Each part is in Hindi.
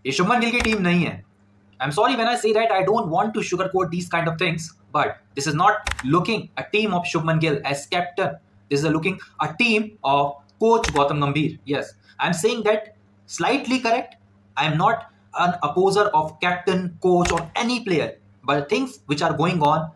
ये शुभमन गिल की टीम नहीं है। I'm sorry when I say that. I don't want to sugarcoat these kind of things, but this is not looking a team of Shubman Gill as captain. This is looking a team of coach Gautam Gambhir. Yes, I'm saying that slightly correct. I'm not an opposer of captain, coach, or any player, but things which are going on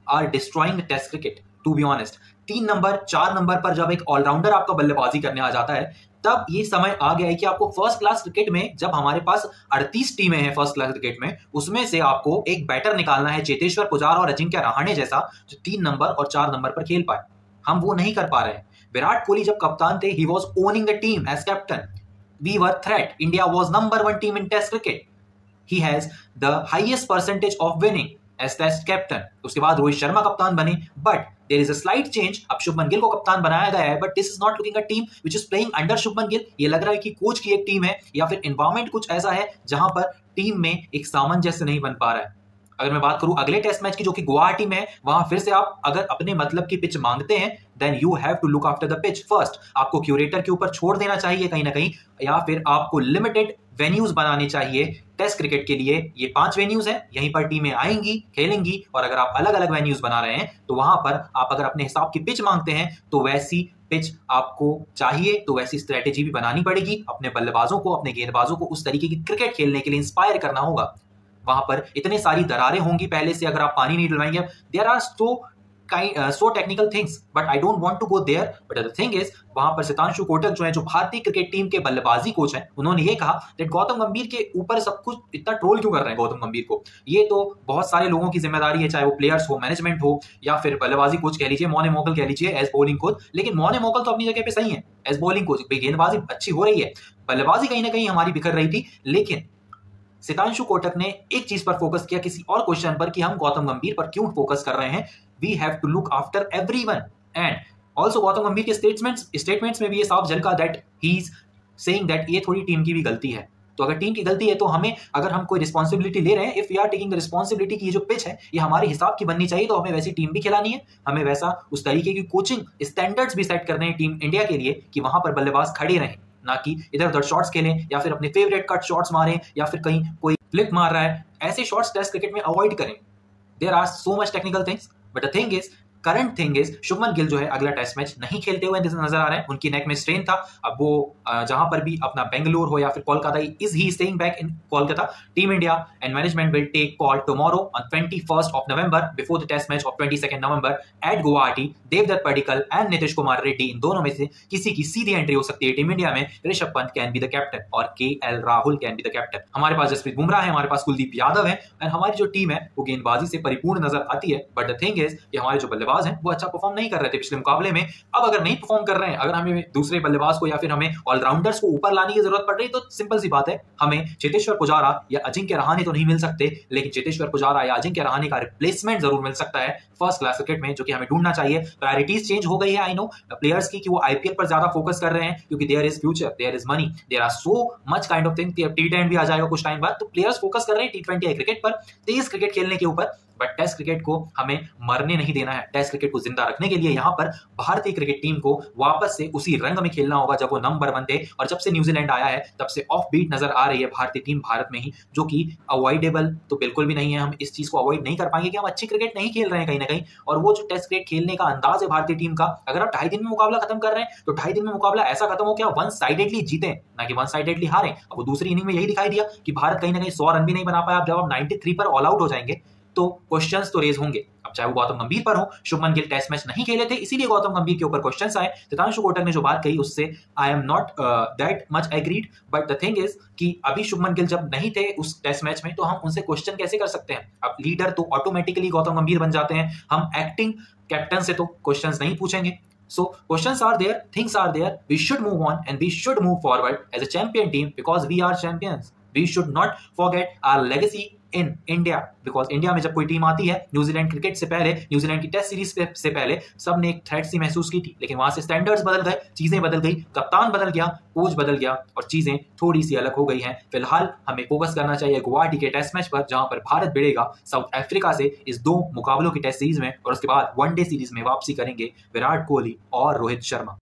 are destroying the Test cricket. To be honest, 3 number 4 number पर जब एक ऑलराउंडर आपका बल्लेबाजी करने आ जाता है, तब ये समय आ गया है कि आपको फर्स्ट क्लास क्रिकेट में, जब हमारे पास 38 टीमें हैं फर्स्ट क्लास क्रिकेट में, उसमें से आपको एक बैटर निकालना है चेतेश्वर पुजारा और अजिंक्य रहाणे जैसा, जो 3 नंबर और 4 नंबर पर खेल पाए। हम वो नहीं कर पा रहे हैं। विराट कोहली जब कप्तान थे, he was owning the team as captain. We were threat. India was number 1 team in test cricket. He has the highest percentage of winning as test captain. उसके बाद रोहित शर्मा कप्तान बने, but there is a slight change. अब शुभमन गिल को कप्तान बनाया गया है, but this is not looking a team which is playing under Shubman Gill. ये लग रहा है कि कोच की एक टीम है, या फिर एनवायरमेंट कुछ ऐसा है जहां पर टीम में एक सामंजस्य नहीं बन पा रहा है। अगर मैं बात करूं अगले टेस्ट मैच की, जो कि गुवाहाटी में है, वहां फिर से आप अगर अपने मतलब की पिच मांगते हैं, then you have to look after the pitch first. आपको क्यूरेटर के ऊपर छोड़ देना चाहिए कहीं ना कहीं, या फिर आपको लिमिटेड वेन्यूज बनाने चाहिए टेस्ट क्रिकेट के लिए। ये 5 वेन्यूज हैं, यहीं पर टीमें आएंगी, खेलेंगी, और अगर आप अलग अलग वेन्यूज बना रहे हैं तो वहां पर आप अगर अपने हिसाब की पिच मांगते हैं तो वैसी पिच आपको चाहिए, तो वैसी स्ट्रेटेजी भी बनानी पड़ेगी। अपने बल्लेबाजों को, अपने गेंदबाजों को उस तरीके की क्रिकेट खेलने के लिए इंस्पायर करना होगा। वहां पर इतने सारी दरारें होंगी पहले से, अगर आप पानी नहीं डलवाएंगे। There are so technical things, but I don't want to go there. But the thing is, वहां पर सितांशु कोटक जो है, जो भारतीय क्रिकेट टीम के बल्लेबाजी कोच हैं, उन्होंने ये कहा कि गौतम गंभीर के ऊपर सब कुछ इतना ट्रोल क्यों कर रहे हैं गौतम गंभीर को। ये तो बहुत सारे लोगों की जिम्मेदारी है, चाहे वो प्लेयर्स हो, मैनेजमेंट हो, या फिर बल्लेबाजी कोच कह लीजिए, मौने मोकल कह लीजिए एज बॉलिंग कोच। लेकिन मौने मोकल तो अपनी जगह पे सही है एज बॉलिंग कोच। गेंदबाजी अच्छी हो रही है, बल्लेबाजी कहीं ना कहीं हमारी बिखर रही थी। लेकिन सितांशु कोटक ने एक चीज पर फोकस किया, किसी और क्वेश्चन पर, कि हम गौतम गंभीर पर क्यों फोकस कर रहे हैं। We have to look after everyone. And also Gautam Gambhir के स्टेटमेंट्स में भी ये साफ झलका that he is saying that ये थोड़ी टीम की भी गलती है। तो अगर टीम की गलती है तो हमें, अगर हम कोई रिस्पॉन्सिबिलिटी ले रहे हैं, if we are taking the responsibility की ये जो पिच है ये हमारे हिसाब की बननी चाहिए, तो हमें वैसी टीम भी खिलानी है, हमें वैसा उस तरीके की कोचिंग स्टैंडर्ड्स भी सेट करने हैं टीम इंडिया के लिए, कि वहां पर बल्लेबाज खड़े रहें, ना कि इधर उधर शॉट्स खेलें, या फिर अपने फेवरेट कट शॉट्स मारें, या फिर कहीं कोई फ्लिप मार रहा है। ऐसे शॉट्स टेस्ट क्रिकेट में अवॉइड करें। There are so much technical things, but the thing is, current thing is, Shubman Gill जो है अगला टेस्ट मैच नहीं खेलते हुए नजर आ रहे हैं। उनकी नेक में स्ट्रेन था। अब वो जहां पर भी अपना बेंगलुरु हो या फिर Kolkata, is he staying back in Kolkata. Team India and management will take call tomorrow on 21st of November before the test match of 22nd November at Guwahati. Devdutt Padikkal and Nitish Kumar Reddy, इन दोनों में से किसी की सीधी एंट्री हो सकती है टीम इंडिया में। Rishabh Pant can be the captain और KL Rahul can be the captain. हमारे पास जसप्रीत बुमराह है, हमारे पास कुलदीप यादव है, एंड हमारी जो टीम है वो गेंदबाजी से परिपूर्ण नजर आती है। बट द थिंग इज, कि हमारे जो बल्लेबाज हैं वो अच्छा परफॉर्म नहीं कर रहे थे पिछले मुकाबले में। अब अगर नहीं परफॉर्म कर रहे हैं, अगर हमें दूसरे बल्लेबाज को या फिर हमें ऑलराउंडर्स को ऊपर लाने की जरूरत पड़ रही है, तो सिंपल सी बात है, हमें चेतेश्वर पुजारा या अजिंक्य रहाणे तो नहीं मिल सकते, लेकिन चेतेश्वर पुजारा या अजिंक्य रहाणे का रिप्लेसमेंट जरूर मिल सकता है फर्स्ट क्लास क्रिकेट में, जो कि हमें ढूंढना चाहिए। प्रायोरिटीज चेंज हो गई है, आई नो प्लेयर्स की, कि वो आईपीएल पर ज्यादा फोकस कर रहे हैं, क्योंकि there is future, there is money, there are so much kind of thing. टी10 भी आ जाएगा कुछ टाइम बाद, तो प्लेयर्स फोकस कर रहे हैं टी20 क्रिकेट पर, तेज क्रिकेट खेलने के ऊपर। बट टेस्ट क्रिकेट को हमें मरने नहीं देना है। टेस्ट क्रिकेट को जिंदा रखने के लिए यहाँ पर भारतीय क्रिकेट टीम को वापस से उसी रंग में खेलना होगा जब वो नंबर 1 थे। और जब से न्यूजीलैंड आया है तब से ऑफ बीट नजर आ रही है भारतीय टीम भारत में ही, जो कि अवॉइडेबल तो बिल्कुल भी नहीं है। हम इस चीज को अवॉइड नहीं कर पाएंगे कि हम अच्छी क्रिकेट नहीं खेल रहे हैं कहीं ना कहीं। और वो जो टेस्ट क्रिकेट खेलने का अंदाज है भारतीय टीम का, अगर आप 2.5 दिन में मुकाबला खत्म कर रहे हैं, तो 2.5 दिन में मुकाबला ऐसा खत्म हो कि आप वन साइडेडली जीते, ना कि वन साइडेडली हारे। अब वो दूसरी इनिंग में यही दिखाई दिया कि भारत कहीं ना कहीं 100 रन भी नहीं बना पाया। जब आप 93 पर ऑल आउट हो जाएंगे तो क्वेश्चंस तो रेज होंगे। अब चाहे वो गौतम गंभीर पर हो, शुभमन गिल टेस्ट मैच नहीं खेले थे, इसीलिए गौतम गंभीर के ऊपर क्वेश्चंस आए। सितांशु कोटक ने जो बात कही उससे I am not that much agreed, but the thing is कि अभी शुभमन गिल जब नहीं थे उस टेस्ट मैच में, तो हम उनसे क्वेश्चन कैसे कर सकते हैं। अब लीडर तो ऑटोमेटिकली गौतम गंभीर बन जाते हैं, हम एक्टिंग कैप्टन से तो क्वेश्चंस नहीं पूछेंगे। So questions are there, things are there. We should move on and we should move forward as a champion team because we are champions. We should not forget our legacy in India because India में जब कोई टीम आती है, न्यूजीलैंड क्रिकेट से पहले, न्यूजीलैंड की टेस्ट सीरीज से पहले सबने एक थ्रेट सी महसूस की थी, लेकिन वहां से स्टैंडर्ड्स बदल गए, चीजें बदल गई, कप्तान बदल गया, कोच बदल गया और चीजें थोड़ी सी अलग हो गई हैं। फिलहाल हमें फोकस करना चाहिए गुवाहाटी के टेस्ट मैच पर, जहां पर भारत भिड़ेगा साउथ अफ्रीका से इस 2 मुकाबलों की टेस्ट सीरीज में, और उसके बाद वनडे सीरीज में वापसी करेंगे विराट कोहली और रोहित शर्मा।